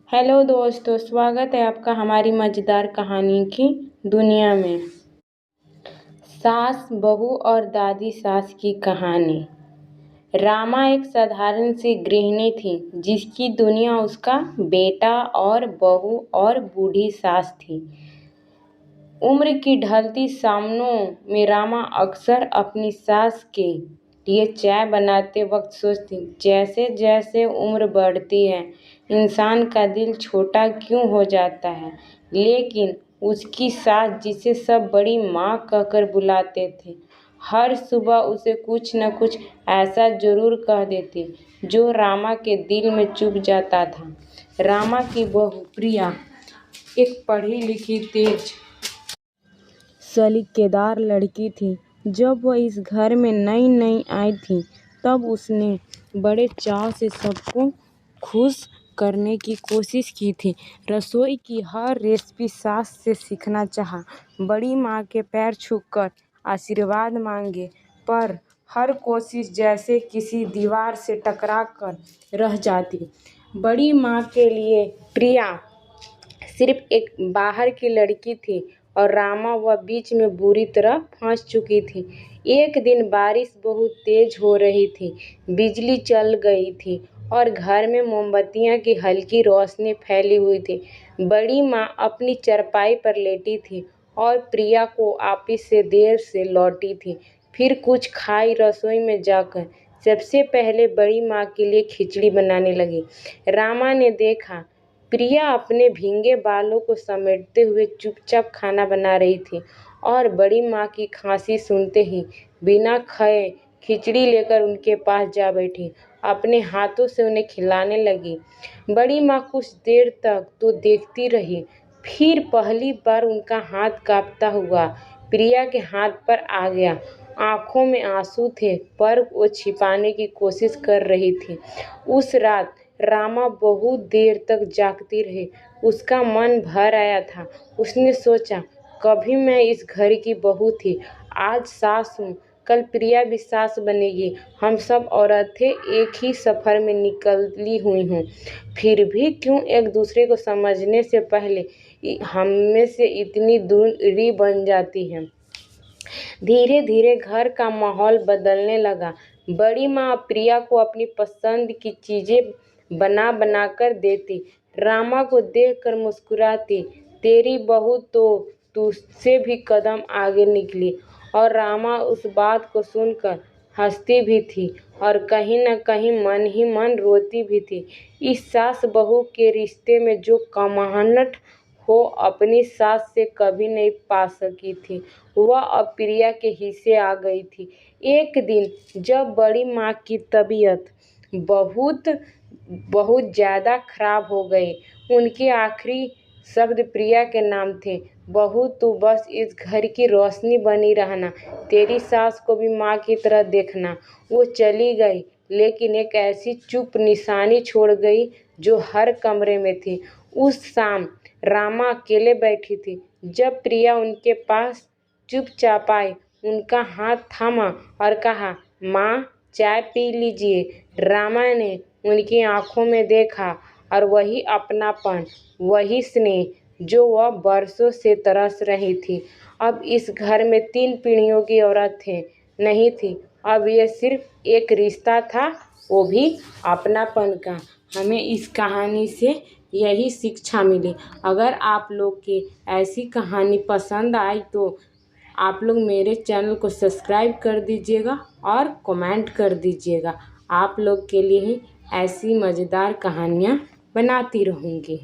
Hello दोस्तों, स्वागत है आपका हमारी मज़ेदार कहानी की दुनिया में। सास, बहू और दादी सास की कहानी। रामा एक साधारण सी गृहिणी थी जिसकी दुनिया उसका बेटा और बहू और बूढ़ी सास थी। उम्र की ढलती शामों में रामा अक्सर अपनी सास के लिए चाय बनाते वक्त सोचती, जैसे जैसे उम्र बढ़ती है इंसान का दिल छोटा क्यों हो जाता है। लेकिन उसकी सास, जिसे सब बड़ी माँ कहकर बुलाते थे, हर सुबह उसे कुछ न कुछ ऐसा जरूर कह देती जो रामा के दिल में चुभ जाता था। रामा की बहू प्रिया एक पढ़ी लिखी, तेज, सलीकेदार लड़की थी। जब वह इस घर में नई नई आई थी तब उसने बड़े चाव से सबको खुश करने की कोशिश की थी। रसोई की हर रेसिपी सास से सीखना चाहा, बड़ी माँ के पैर छूकर आशीर्वाद मांगे, पर हर कोशिश जैसे किसी दीवार से टकरा कर रह जाती। बड़ी माँ के लिए प्रिया सिर्फ एक बाहर की लड़की थी और रामा वह बीच में बुरी तरह फंस चुकी थी। एक दिन बारिश बहुत तेज हो रही थी, बिजली चल गई थी और घर में मोमबत्तियां की हल्की रोशनी फैली हुई थी। बड़ी माँ अपनी चारपाई पर लेटी थी और प्रिया को ऑफिस से देर से लौटी थी। फिर कुछ खाई रसोई में जाकर सबसे पहले बड़ी माँ के लिए खिचड़ी बनाने लगी। रामा ने देखा प्रिया अपने भीगे बालों को समेटते हुए चुपचाप खाना बना रही थी और बड़ी माँ की खांसी सुनते ही बिना खाए खिचड़ी लेकर उनके पास जा बैठी, अपने हाथों से उन्हें खिलाने लगी। बड़ी माँ कुछ देर तक तो देखती रही, फिर पहली बार उनका हाथ कांपता हुआ प्रिया के हाथ पर आ गया। आंखों में आंसू थे पर वो छिपाने की कोशिश कर रही थी। उस रात रामा बहुत देर तक जागती रही। उसका मन भर आया था। उसने सोचा, कभी मैं इस घर की बहू थी, आज सास हूँ, कल प्रिया भी सास बनेगी। हम सब औरतें एक ही सफ़र में निकली हुई हूँ, फिर भी क्यों एक दूसरे को समझने से पहले हम में से इतनी दूरी बन जाती है। धीरे धीरे घर का माहौल बदलने लगा। बड़ी माँ प्रिया को अपनी पसंद की चीज़ें बना बना कर देती। रामा को देखकर मुस्कुराती, तेरी बहू तो तुझसे भी कदम आगे निकली। और रामा उस बात को सुनकर हंसती भी थी और कहीं न कहीं मन ही मन रोती भी थी। इस सास बहू के रिश्ते में जो कमाहट हो अपनी सास से कभी नहीं पा सकी थी, वह अब प्रिया के हिस्से आ गई थी। एक दिन जब बड़ी माँ की तबीयत बहुत बहुत ज़्यादा खराब हो गई, उनके आखिरी शब्द प्रिया के नाम थे, बहू तू बस इस घर की रोशनी बनी रहना, तेरी सास को भी माँ की तरह देखना। वो चली गई, लेकिन एक ऐसी चुप निशानी छोड़ गई जो हर कमरे में थी। उस शाम रामा अकेले बैठी थी। जब प्रिया उनके पास चुपचाप आई, उनका हाथ थामा और कहा, माँ चाय पी लीजिए। रामा ने उनकी आंखों में देखा और वही अपनापन, वही स्नेह जो वह बरसों से तरस रही थी। अब इस घर में 3 पीढ़ियों की औरतें नहीं थी, अब ये सिर्फ एक रिश्ता था, वो भी अपनापन का। हमें इस कहानी से यही शिक्षा मिली। अगर आप लोग की ऐसी कहानी पसंद आई तो आप लोग मेरे चैनल को सब्सक्राइब कर दीजिएगा और कमेंट कर दीजिएगा। आप लोग के लिए ही ऐसी मज़ेदार कहानियाँ बनाती रहूँगी।